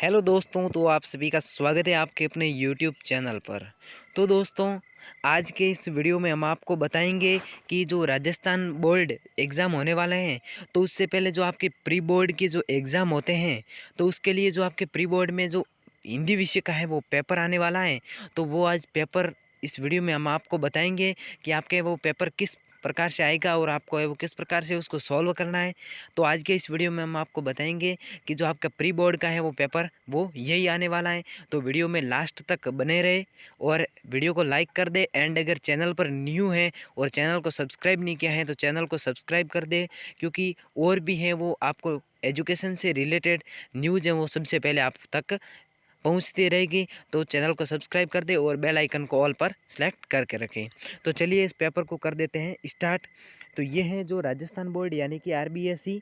Hello दोस्तों, तो आप सभी का स्वागत है आपके अपने यूट्यूब चैनल पर। तो दोस्तों, आज के इस वीडियो में हम आपको बताएंगे कि जो राजस्थान बोर्ड एग्ज़ाम होने वाले हैं, तो उससे पहले जो आपके प्री बोर्ड के जो एग्ज़ाम होते हैं, तो उसके लिए जो आपके प्री बोर्ड में जो हिंदी विषय का है वो पेपर आने वाला है। तो वो आज पेपर इस वीडियो में हम आपको बताएंगे कि आपके वो पेपर किस प्रकार से आएगा और आपको है वो किस प्रकार से उसको सॉल्व करना है। तो आज के इस वीडियो में हम आपको बताएंगे कि जो आपका प्री बोर्ड का है वो पेपर वो यही आने वाला है। तो वीडियो में लास्ट तक बने रहे और वीडियो को लाइक कर दे। एंड अगर चैनल पर न्यू है और चैनल को सब्सक्राइब नहीं किया है तो चैनल को सब्सक्राइब कर दे, क्योंकि और भी है वो आपको एजुकेशन से रिलेटेड न्यूज़ है वो सबसे पहले आप तक पहुंचती रहेगी। तो चैनल को सब्सक्राइब कर दे और बेल आइकन को ऑल पर सेलेक्ट करके रखें। तो चलिए इस पेपर को कर देते हैं स्टार्ट। तो ये है जो राजस्थान बोर्ड यानी कि आरबीएसई,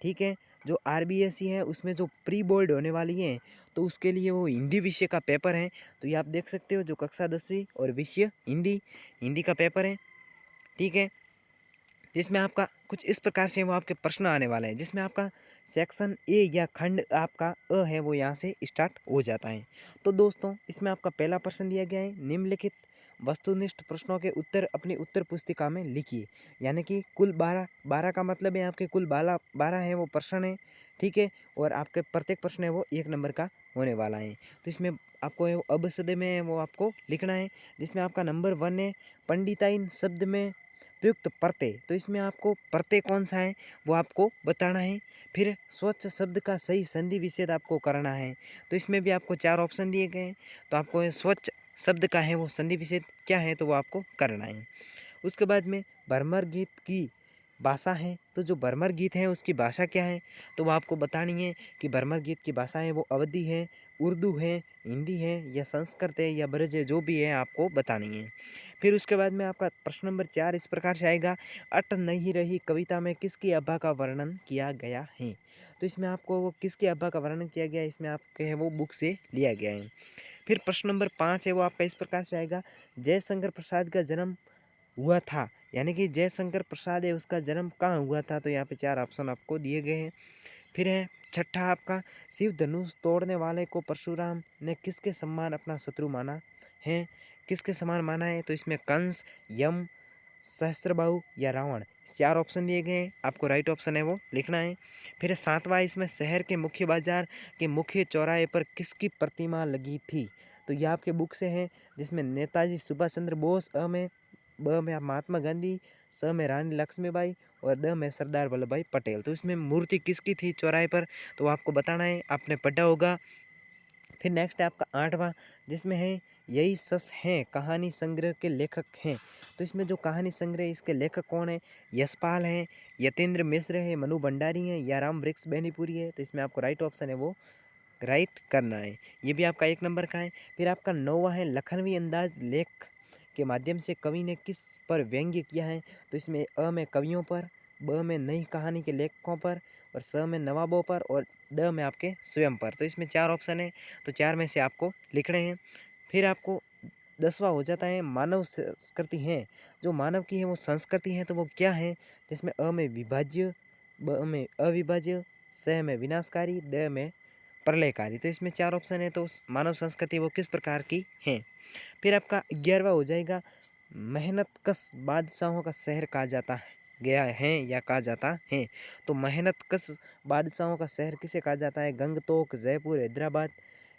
ठीक है। जो आरबीएसई है उसमें जो प्री बोर्ड होने वाली है, तो उसके लिए वो हिंदी विषय का पेपर है। तो ये आप देख सकते हो, जो कक्षा 10वीं और विषय हिंदी हिंदी का पेपर है, ठीक है। जिसमें आपका कुछ इस प्रकार से वो आपके प्रश्न आने वाले हैं, जिसमें आपका सेक्शन ए या खंड आपका अ है वो यहाँ से स्टार्ट हो जाता है। तो दोस्तों, इसमें आपका पहला प्रश्न दिया गया है, निम्नलिखित वस्तुनिष्ठ प्रश्नों के उत्तर अपनी उत्तर पुस्तिका में लिखिए। यानी कि कुल 12 का मतलब है आपके कुल 12 है वो प्रश्न है, ठीक है। और आपके प्रत्येक प्रश्न है वो 1 नंबर का होने वाला है। तो इसमें आपको है वो अबसद में है वो आपको लिखना है, जिसमें आपका नंबर 1 है पंडिताइन शब्द में प्रयुक्त प्रत्यय। तो इसमें आपको प्रत्यय कौन सा है वो आपको बताना है। फिर स्वच्छ शब्द का सही संधि विच्छेद आपको करना है। तो इसमें भी आपको 4 ऑप्शन दिए गए हैं। तो आपको ये स्वच्छ शब्द का है वो संधि विच्छेद क्या है तो वो आपको करना है। उसके बाद में भ्रमर गीत की भाषा है, तो जो भ्रमर गीत है उसकी भाषा क्या है तो वो आपको बतानी है कि भ्रमर गीत की भाषा है वो अवधी है, उर्दू है, हिंदी है या संस्कृत है या ब्रज है, जो भी है आपको बतानी है। फिर उसके बाद में आपका प्रश्न नंबर 4 इस प्रकार से आएगा, अट नहीं रही कविता में किसकी अब्बा का वर्णन किया गया है। तो इसमें आपको वो किसकी अब्बा का वर्णन किया गया है, इसमें आपके है वो बुक से लिया गया है। फिर प्रश्न नंबर 5 है वो आपका इस प्रकार से आएगा, जयशंकर प्रसाद का जन्म हुआ था, यानी कि जयशंकर प्रसाद है उसका जन्म कहाँ हुआ था। तो यहाँ पे 4 ऑप्शन आपको दिए गए हैं। फिर है छठा आपका, शिव धनुष तोड़ने वाले को परशुराम ने किसके सम्मान अपना शत्रु माना है, किसके समान माना है। तो इसमें कंस, यम, सहस्त्रबाहु या रावण, 4 ऑप्शन दिए गए हैं। आपको राइट ऑप्शन है वो लिखना है। फिर 7वां, इसमें शहर के मुख्य बाजार के मुख्य चौराहे पर किसकी प्रतिमा लगी थी। तो ये आपके बुक से है, जिसमें नेताजी सुभाष चंद्र बोस अ में, ब में महात्मा गांधी, स में रानी लक्ष्मीबाई और द में सरदार वल्लभ भाई पटेल। तो इसमें मूर्ति किसकी थी चौराहे पर, तो आपको बताना है, आपने पढ़ा होगा। फिर नेक्स्ट है आपका 8वां, जिसमें है यही सस हैं कहानी संग्रह के लेखक हैं। तो इसमें जो कहानी संग्रह है इसके लेखक कौन है, यशपाल हैं, यतेंद्र मिश्र है, मनु भंडारी हैं या राम वृक्ष बेनीपुरी है। तो इसमें आपको राइट ऑप्शन है वो राइट करना है। ये भी आपका 1 नंबर का है। फिर आपका 9वां है, लखनवी अंदाज लेख के माध्यम से कवि ने किस पर व्यंग्य किया है। तो इसमें अ में कवियों पर, ब में नई कहानी के लेखकों पर और स में नवाबों पर और द में आपके स्वयं पर। तो इसमें 4 ऑप्शन है, तो 4 में से आपको लिखने हैं। फिर आपको 10वां हो जाता है, मानव संस्कृति है, जो मानव की है वो संस्कृति है तो वो क्या है। जिसमें अ में विभाज्य, ब में अविभाज्य, स में विनाशकारी, द में प्रलयकारी। तो इसमें 4 ऑप्शन है, तो मानव संस्कृति वो किस प्रकार की है। फिर आपका 11वां हो जाएगा, मेहनत कश बादशाहों का शहर कहा जाता है गया है या कहा जाता है। तो मेहनत कश बादशाहों का शहर किसे कहा जाता है, गंगटोक, जयपुर, हैदराबाद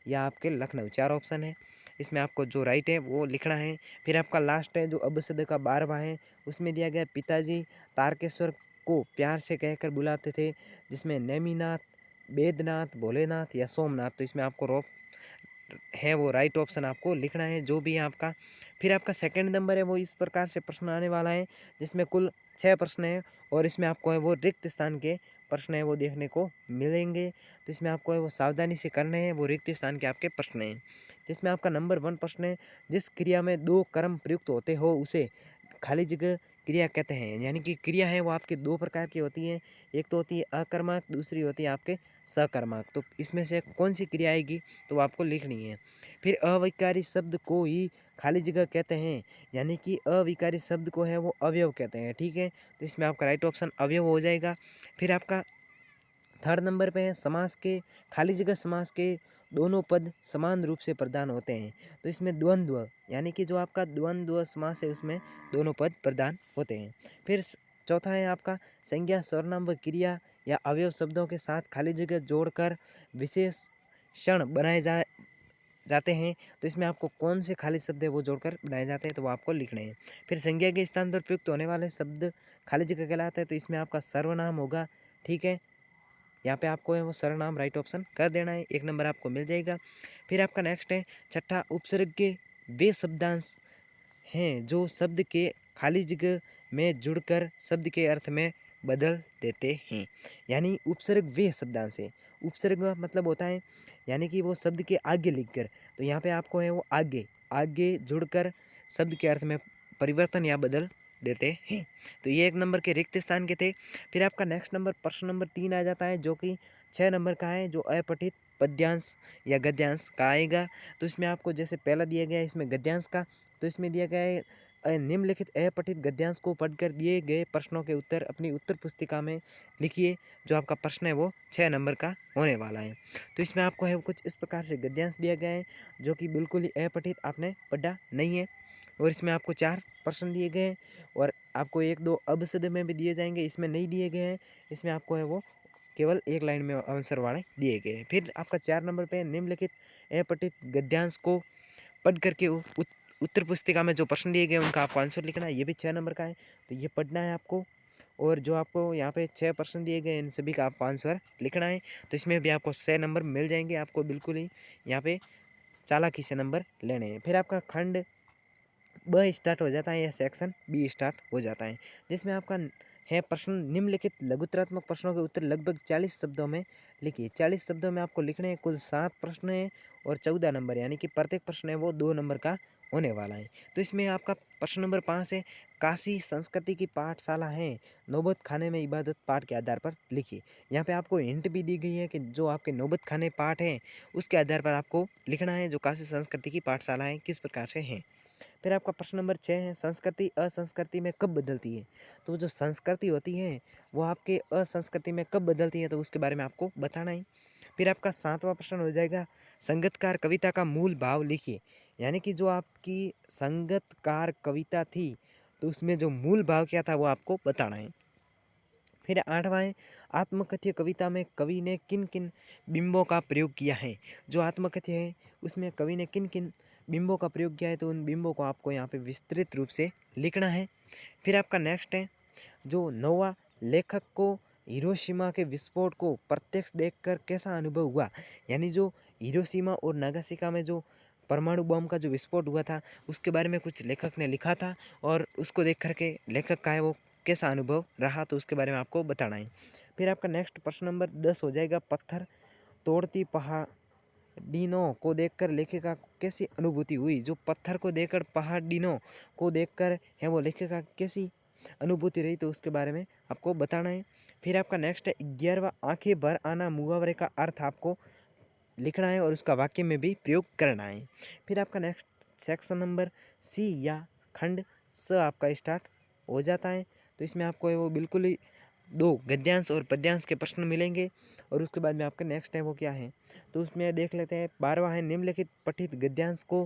या आपके लखनऊ। 4 ऑप्शन है, इसमें आपको जो राइट है वो लिखना है। फिर आपका लास्ट है जो अबसद का 12वां है, उसमें दिया गया, पिताजी तारकेश्वर को प्यार से कहकर बुलाते थे, जिसमें नेमीनाथ, वेदनाथ, भोलेनाथ या सोमनाथ। तो इसमें आपको है वो राइट ऑप्शन आपको लिखना है, जो भी है आपका। फिर आपका 2 नंबर है वो इस प्रकार से प्रश्न आने वाला है, जिसमें कुल 6 प्रश्न है और इसमें आपको है वो रिक्त स्थान के प्रश्न है वो देखने को मिलेंगे। तो इसमें आपको है वो सावधानी से करने हैं, वो रिक्त स्थान के आपके प्रश्न हैं। जिसमें आपका नंबर 1 प्रश्न है, जिस क्रिया में 2 कर्म प्रयुक्त होते हो उसे खाली जगह क्रिया कहते हैं। यानी कि क्रिया है वो आपके 2 प्रकार की होती है, एक तो होती है अकर्मक, दूसरी होती है आपके सकर्मक। तो इसमें से कौन सी क्रिया आएगी तो आपको लिखनी है। फिर अविकारी शब्द को ही खाली जगह कहते हैं, यानी कि अविकारी शब्द को है वो अवयव कहते हैं, ठीक है। तो इसमें आपका राइट ऑप्शन अवयव हो जाएगा। फिर आपका थर्ड नंबर पे है समास के खाली जगह समास के दोनों पद समान रूप से प्रदान होते हैं। तो इसमें द्वंद्व यानी कि जो आपका द्वंद्व समास है उसमें दोनों पद प्रदान होते हैं। फिर चौथा है आपका संज्ञा सर्वनाम व क्रिया या अवयव शब्दों के साथ खाली जगह जोड़कर विशेषण बनाए जाते हैं। तो इसमें आपको कौन से खाली शब्द है वो जोड़कर बनाए जाते हैं तो वो आपको लिखने हैं। फिर संज्ञा के स्थान पर प्रयुक्त होने वाले शब्द खाली जगह कहलाते हैं। तो इसमें आपका सर्वनाम होगा, ठीक है। यहाँ पे आपको है वो सर्वनाम राइट ऑप्शन कर देना है, 1 नंबर आपको मिल जाएगा। फिर आपका नेक्स्ट है छठा, उपसर्ग के वे शब्दांश हैं जो शब्द के खाली जगह में जुड़कर शब्द के अर्थ में बदल देते हैं। यानी उपसर्ग वे शब्दांश है, उपसर्ग का मतलब होता है यानी कि वो शब्द के आगे लिखकर। तो यहाँ पे आपको है वो आगे आगे जुड़कर शब्द के अर्थ में परिवर्तन या बदल देते हैं। तो ये 1 नंबर के रिक्त स्थान के थे। फिर आपका नेक्स्ट नंबर प्रश्न नंबर 3 आ जाता है जो कि 6 नंबर का है, जो अपठित पद्यांश या गद्यांश का आएगा। तो इसमें आपको जैसे पहला दिया गया है इसमें गद्यांश का, तो इसमें दिया गया है निम्नलिखित अपठित गद्यांश को पढ़कर दिए गए प्रश्नों के उत्तर अपनी उत्तर पुस्तिका में लिखिए। जो आपका प्रश्न है वो 6 नंबर का होने वाला है। तो इसमें आपको है कुछ इस प्रकार से गद्यांश दिया गया है जो कि बिल्कुल ही अपठित आपने पढ़ा नहीं है। और इसमें आपको 4 प्रश्न दिए गए हैं और आपको 1-2 अपशब्द में भी दिए जाएंगे, इसमें नहीं दिए गए हैं। इसमें आपको है वो केवल 1 लाइन में आंसर वाले दिए गए हैं। फिर आपका 4 नंबर पे निम्नलिखित अपठित गद्यांश को पढ़ करके उत्तर पुस्तिका में जो प्रश्न दिए गए उनका आपको आंसर लिखना है। ये भी 6 नंबर का है, तो ये पढ़ना है आपको। और जो आपको यहाँ पे 6 प्रश्न दिए गए इन सभी का आपको आंसर लिखना है। तो इसमें भी आपको 6 नंबर मिल जाएंगे, आपको बिल्कुल ही यहाँ पे चालाकी से नंबर लेने हैं। फिर आपका खंड ब स्टार्ट हो जाता है या सेक्शन बी स्टार्ट हो जाता है, जिसमें आपका है प्रश्न निम्नलिखित लघुत्रात्मक प्रश्नों के उत्तर लगभग 40 शब्दों में लिखिए। 40 शब्दों में आपको लिखने हैं। कुल 7 प्रश्न हैं और 14 नंबर यानी कि प्रत्येक प्रश्न है वो 2 नंबर का होने वाला है। तो इसमें आपका प्रश्न नंबर 5 है, काशी संस्कृति की पाठशाला है नौबत खाने में इबादत पाठ के आधार पर लिखिए। यहाँ पे आपको हिंट भी दी गई है कि जो आपके नौबत खाने पाठ है उसके आधार पर आपको लिखना है जो काशी संस्कृति की पाठशाला है किस प्रकार से है। फिर आपका प्रश्न नंबर 6 है, संस्कृति असंस्कृति में कब बदलती है। तो जो संस्कृति होती है वो आपके असंस्कृति में कब बदलती है तो उसके बारे में आपको बताना है। फिर आपका 7वां प्रश्न हो जाएगा, संगतकार कविता का मूल भाव लिखिए। यानी कि जो आपकी संगतकार कविता थी तो उसमें जो मूल भाव क्या था वो आपको बताना है। फिर 8वां है, आत्मकथ्य कविता में कवि ने किन किन बिंबों का प्रयोग किया है। जो आत्मकथ्य है उसमें कवि ने किन किन बिंबों का प्रयोग किया है तो उन बिंबों को आपको यहाँ पे विस्तृत रूप से लिखना है। फिर आपका नेक्स्ट है, जो 9वां, लेखक को हिरोशिमा के विस्फोट को प्रत्यक्ष देखकर कैसा अनुभव हुआ। यानी जो हिरोशिमा और नागासाकी में जो परमाणु बम का जो विस्फोट हुआ था उसके बारे में कुछ लेखक ने लिखा था और उसको देख करके लेखक का है वो कैसा अनुभव रहा तो उसके बारे में आपको बताना है। फिर आपका नेक्स्ट प्रश्न नंबर 10 हो जाएगा, पत्थर तोड़ती पहाड़ियों को देखकर लेखिका को कैसी अनुभूति हुई। जो पत्थर को देखकर पहाड़ियों को देखकर है वो लेखिका कैसी अनुभूति रही तो उसके बारे में आपको बताना है। फिर आपका नेक्स्ट है 11वां, आंखें भर आना मुहावरे का अर्थ आपको लिखना है और उसका वाक्य में भी प्रयोग करना है। फिर आपका नेक्स्ट सेक्शन नंबर सी या खंड स आपका स्टार्ट हो जाता है। तो इसमें आपको वो बिल्कुल ही 2 गद्यांश और पद्यांश के प्रश्न मिलेंगे और उसके बाद में आपका नेक्स्ट है वो क्या है तो उसमें देख लेते हैं। 12वां है, निम्नलिखित पठित गद्यांश को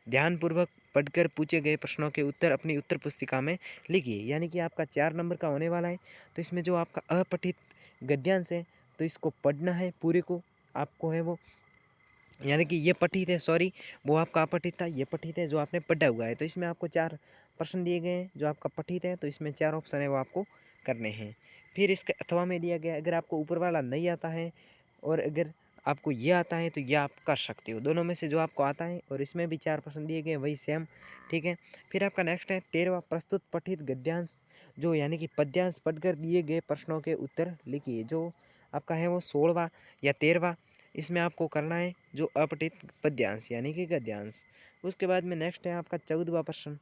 ध्यानपूर्वक पढ़कर पूछे गए प्रश्नों के उत्तर अपनी उत्तर पुस्तिका में लिखिए। यानी कि आपका 4 नंबर का होने वाला है। तो इसमें जो आपका अपठित गद्यांश है तो इसको पढ़ना है पूरे को आपको है वो, यानी कि ये पठित है, सॉरी वो आपका अपठित था, ये पठित है जो आपने पढ़ा हुआ है। तो इसमें आपको 4 प्रश्न दिए गए हैं जो आपका पठित है तो इसमें 4 ऑप्शन है वो आपको करने हैं। फिर इसके अथवा में दिया गया, अगर आपको ऊपर वाला नहीं आता है और अगर आपको ये आता है तो ये आप कर सकते हो, दोनों में से जो आपको आता है। और इसमें भी 4 प्रश्न दिए गए वही सेम, ठीक है। फिर आपका नेक्स्ट है 13वां, प्रस्तुत पठित गद्यांश जो यानी कि पद्यांश पढ़कर दिए गए प्रश्नों के उत्तर लिखिए। जो आपका है वो 16वां या 13वां, इसमें आपको करना है जो अपठित पद्यांश यानी कि गद्यांश। उसके बाद में नेक्स्ट है आपका 14वां प्रश्न,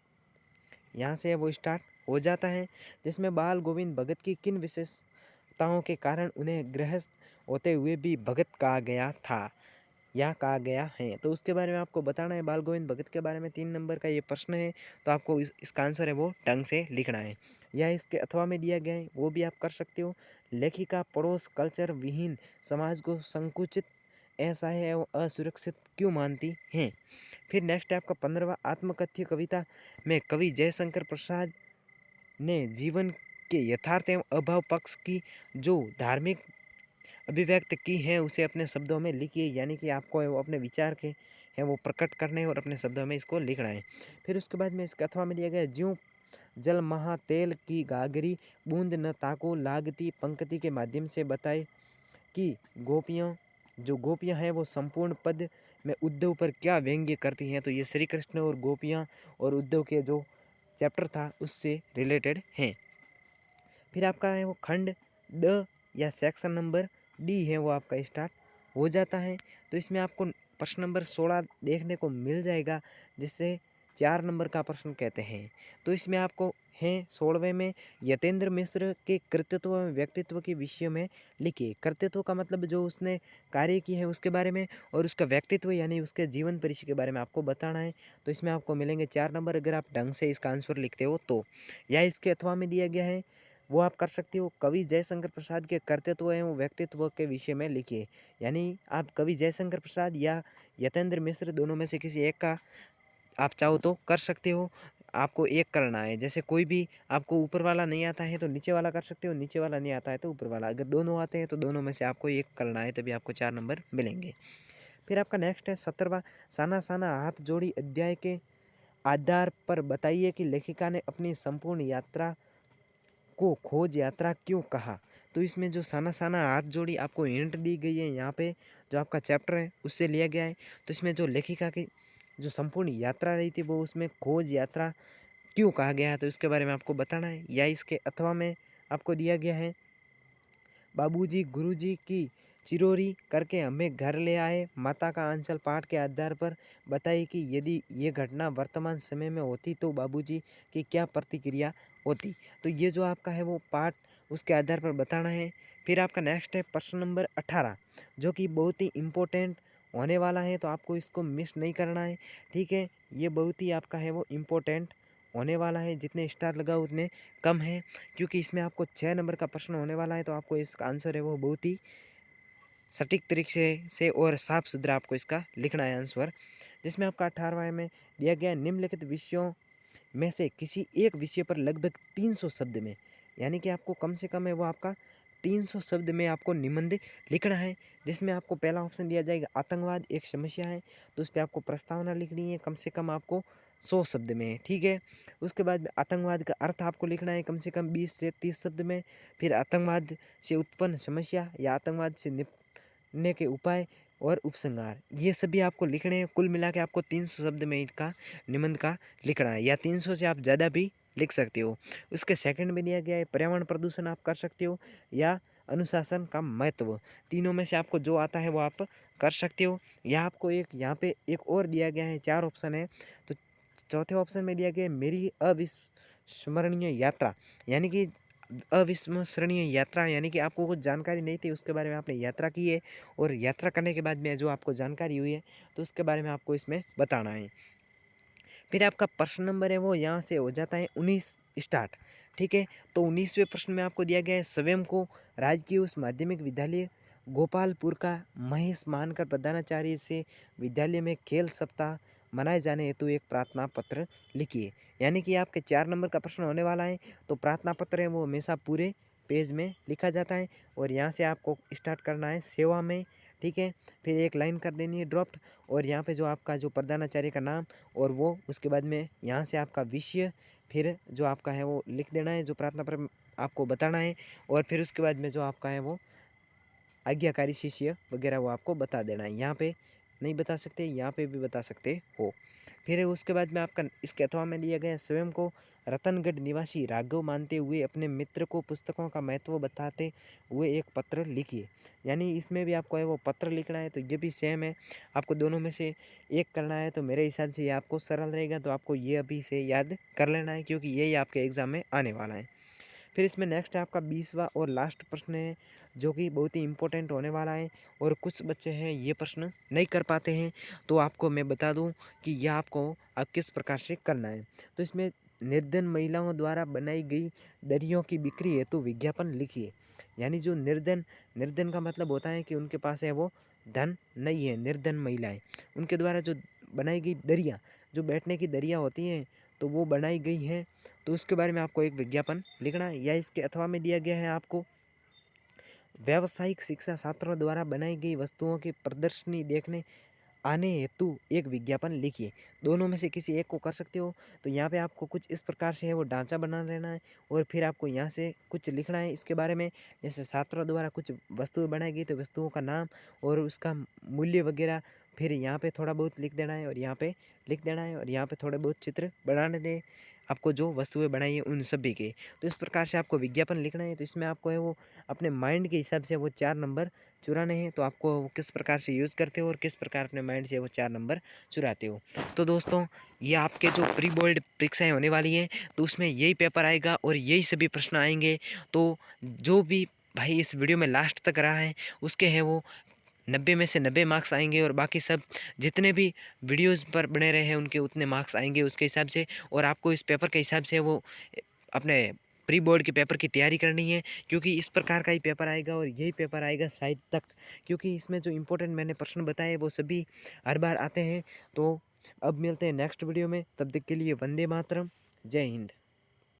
यहाँ से वो स्टार्ट हो जाता है, जिसमें बाल गोविंद भगत की किन विशेषताओं के कारण उन्हें गृहस्थ होते हुए भी भगत कहा गया था या कहा गया है। तो उसके बारे में आपको बताना है। बाल गोविंद भगत के बारे में 3 नंबर का ये प्रश्न है तो आपको इसका आंसर है वो ढंग से लिखना है या इसके अथवा में दिया गया है वो भी आप कर सकते हो, लेखिका पड़ोस कल्चर विहीन समाज को संकुचित, असहाय एवं असुरक्षित क्यों मानती हैं। फिर नेक्स्ट है आपका 15वां, आत्मकथ्य कविता में कवि जयशंकर प्रसाद ने जीवन के यथार्थ एवं अभाव पक्ष की जो धार्मिक अभिव्यक्त की है उसे अपने शब्दों में लिखिए, यानी कि आपको वो अपने विचार के हैं वो प्रकट करने हैं और अपने शब्दों में इसको लिखना है। फिर उसके बाद में इस कथवा में दिया गया, ज्यों जल महा तेल की गागरी, बूंद न ताको लागती पंक्ति के माध्यम से बताए कि गोपियाँ हैं वो संपूर्ण पद में उद्धव पर क्या व्यंग्य करती हैं। तो ये श्री कृष्ण और गोपियाँ और उद्धव के जो चैप्टर था उससे रिलेटेड हैं। फिर आपका है वो खंड द या सेक्शन नंबर डी है वो आपका स्टार्ट हो जाता है। तो इसमें आपको प्रश्न नंबर 16 देखने को मिल जाएगा, जिससे 4 नंबर का प्रश्न कहते हैं। तो इसमें आपको हैं 16वें में, यतेंद्र मिश्र के कृतित्व एवं व्यक्तित्व के विषय में लिखिए। कृतित्व का मतलब जो उसने कार्य किए हैं उसके बारे में, और उसका व्यक्तित्व यानी उसके जीवन परिचय के बारे में आपको बताना है। तो इसमें आपको मिलेंगे 4 नंबर अगर आप ढंग से इसका आंसर लिखते हो तो। या इसके अथवा में दिया गया है वो आप कर सकते हो, कवि जयशंकर प्रसाद के कर्तृत्व एवं व्यक्तित्व के विषय में लिखिए। यानी आप कवि जयशंकर प्रसाद या यतेंद्र मिश्र दोनों में से किसी एक का आप चाहो तो कर सकते हो। आपको एक करना है, जैसे कोई भी आपको ऊपर वाला नहीं आता है तो नीचे वाला कर सकते हो, नीचे वाला नहीं आता है तो ऊपर वाला। अगर दोनों आते हैं तो दोनों में से आपको एक करना है, तभी आपको 4 नंबर मिलेंगे। फिर आपका नेक्स्ट है 17वां, साना साना हाथ जोड़ी अध्याय के आधार पर बताइए कि लेखिका ने अपनी संपूर्ण यात्रा को खोज यात्रा क्यों कहा। तो इसमें जो साना साना हाथ जोड़ी आपको हिंट दी गई है यहाँ पे, जो आपका चैप्टर है उससे लिया गया है। तो इसमें जो लेखिका की जो संपूर्ण यात्रा रही थी वो उसमें खोज यात्रा क्यों कहा गया है, तो इसके बारे में आपको बताना है। या इसके अथवा में आपको दिया गया है, बाबूजी गुरुजी की चिरोरी करके हमें घर ले आए, माता का आंचल पाठ के आधार पर बताइए कि यदि ये घटना वर्तमान समय में होती तो बाबूजी की क्या प्रतिक्रिया होती। तो ये जो आपका है वो पाठ उसके आधार पर बताना है। फिर आपका नेक्स्ट है प्रश्न नंबर 18, जो कि बहुत ही इम्पोर्टेंट होने वाला है, तो आपको इसको मिस नहीं करना है। ठीक है, ये बहुत ही आपका है वो इम्पोर्टेंट होने वाला है, जितने स्टार लगाओ उतने कम है, क्योंकि इसमें आपको 6 नंबर का प्रश्न होने वाला है। तो आपको इसका आंसर है वो बहुत ही सटीक तरीके से और साफ सुथरा आपको इसका लिखना है आंसर। जिसमें आपका 18वां में दिया गया, निम्नलिखित विषयों में से किसी एक विषय पर लगभग 300 शब्द में, यानी कि आपको कम से कम है वो आपका 300 शब्द में आपको निबंध लिखना है। जिसमें आपको पहला ऑप्शन दिया जाएगा, आतंकवाद एक समस्या है, तो उस पर आपको प्रस्तावना लिखनी है कम से कम आपको 100 शब्द में। ठीक है, उसके बाद में आतंकवाद का अर्थ आपको लिखना है कम से कम 20 से 30 शब्द में। फिर आतंकवाद से उत्पन्न समस्या या आतंकवाद से निपटने के उपाय और उपसंहार, ये सभी आपको लिखने हैं। कुल मिला के आपको 300 शब्द में इनका निबंध का लिखना है, या 300 से आप ज़्यादा भी लिख सकते हो। उसके सेकंड में दिया गया है, पर्यावरण प्रदूषण आप कर सकते हो, या अनुशासन का महत्व। तीनों में से आपको जो आता है वो आप कर सकते हो। या आपको एक यहाँ पे एक और दिया गया है, 4 ऑप्शन है। तो चौथे ऑप्शन में दिया गया है, मेरी अविस्मरणीय यात्रा, यानी कि अविस्मरणीय यात्रा यानी कि आपको कुछ जानकारी नहीं थी उसके बारे में आपने यात्रा की है, और यात्रा करने के बाद में जो आपको जानकारी हुई है तो उसके बारे में आपको इसमें बताना है। फिर आपका प्रश्न नंबर है वो यहाँ से हो जाता है 19 स्टार्ट। ठीक है, तो 19वें प्रश्न में आपको दिया गया है, स्वयं को राजकीय उच्च माध्यमिक विद्यालय गोपालपुर का महेश मानकर प्रधानाचार्य से विद्यालय में खेल सप्ताह मनाए जाने हेतु एक प्रार्थना पत्र लिखिए। यानी कि आपके 4 नंबर का प्रश्न होने वाला है। तो प्रार्थना पत्र है वो हमेशा पूरे पेज में लिखा जाता है, और यहाँ से आपको स्टार्ट करना है सेवा में। ठीक है, फिर एक लाइन कर देनी है ड्रॉप्ड, और यहाँ पे जो आपका जो प्रधानाचार्य का नाम, और वो उसके बाद में यहाँ से आपका विषय, फिर जो आपका है वो लिख देना है जो प्रार्थना पर आपको बताना है, और फिर उसके बाद में जो आपका है वो आज्ञाकारी शिष्य वगैरह वो आपको बता देना है। यहाँ पे नहीं बता सकते, यहाँ पे भी बता सकते हो। फिर उसके बाद में आपका इसके अथवा में दिया गया, स्वयं को रतनगढ़ निवासी राघव मानते हुए अपने मित्र को पुस्तकों का महत्व बताते हुए एक पत्र लिखिए। यानी इसमें भी आपको है वो पत्र लिखना है, तो ये भी सेम है, आपको दोनों में से एक करना है। तो मेरे हिसाब से ये आपको सरल रहेगा, तो आपको ये अभी से याद कर लेना है, क्योंकि यही आपके एग्ज़ाम में आने वाला है। फिर इसमें नेक्स्ट है आपका 20वां और लास्ट प्रश्न है, जो कि बहुत ही इम्पोर्टेंट होने वाला है, और कुछ बच्चे हैं ये प्रश्न नहीं कर पाते हैं। तो आपको मैं बता दूं कि यह आपको अब किस प्रकार से करना है। तो इसमें निर्धन महिलाओं द्वारा बनाई गई दरियों की बिक्री हेतु विज्ञापन लिखिए। यानी जो निर्धन, निर्धन का मतलब होता है कि उनके पास है वो धन नहीं है, निर्धन महिलाएँ। उनके द्वारा जो बनाई गई दरियाँ, जो बैठने की दरियाँ होती हैं, तो वो बनाई गई हैं। तो उसके बारे में आपको एक विज्ञापन लिखना है, या इसके अथवा में दिया गया है आपको व्यावसायिक शिक्षा छात्रों द्वारा बनाई गई वस्तुओं की प्रदर्शनी देखने आने हेतु एक विज्ञापन लिखिए। दोनों में से किसी एक को कर सकते हो। तो यहाँ पे आपको कुछ इस प्रकार से है वो ढांचा बना लेना है, और फिर आपको यहाँ से कुछ लिखना है इसके बारे में। जैसे छात्रों द्वारा कुछ वस्तुएं बनाई गई, तो वस्तुओं का नाम और उसका मूल्य वगैरह फिर यहाँ पे थोड़ा बहुत लिख देना है, और यहाँ पे लिख देना है, और यहाँ पे थोड़े बहुत चित्र बनाने दें आपको जो वस्तुएं बनाई है उन सभी के। तो इस प्रकार से आपको विज्ञापन लिखना है। तो इसमें आपको है वो अपने माइंड के हिसाब से वो 4 नंबर चुराने हैं। तो आपको किस प्रकार से यूज़ करते हो और किस प्रकार अपने माइंड से वो 4 नंबर चुराते हो। तो दोस्तों, ये आपके जो प्री बोर्ड परीक्षाएँ होने वाली हैं, तो उसमें यही पेपर आएगा और यही सभी प्रश्न आएँगे। तो जो भी भाई इस वीडियो में लास्ट तक रहा है, उसके हैं वो 90 में से 90 मार्क्स आएँगे, और बाकी सब जितने भी वीडियोज़ पर बने रहे हैं उनके उतने मार्क्स आएँगे उसके हिसाब से। और आपको इस पेपर के हिसाब से वो अपने प्री बोर्ड के पेपर की तैयारी करनी है, क्योंकि इस प्रकार का ही पेपर आएगा और यही पेपर आएगा शायद तक, क्योंकि इसमें जो इम्पोर्टेंट मैंने प्रश्न बताए वो सभी हर बार आते हैं। तो अब मिलते हैं नेक्स्ट वीडियो में, तब तक के लिए वंदे मातरम, जय हिंद।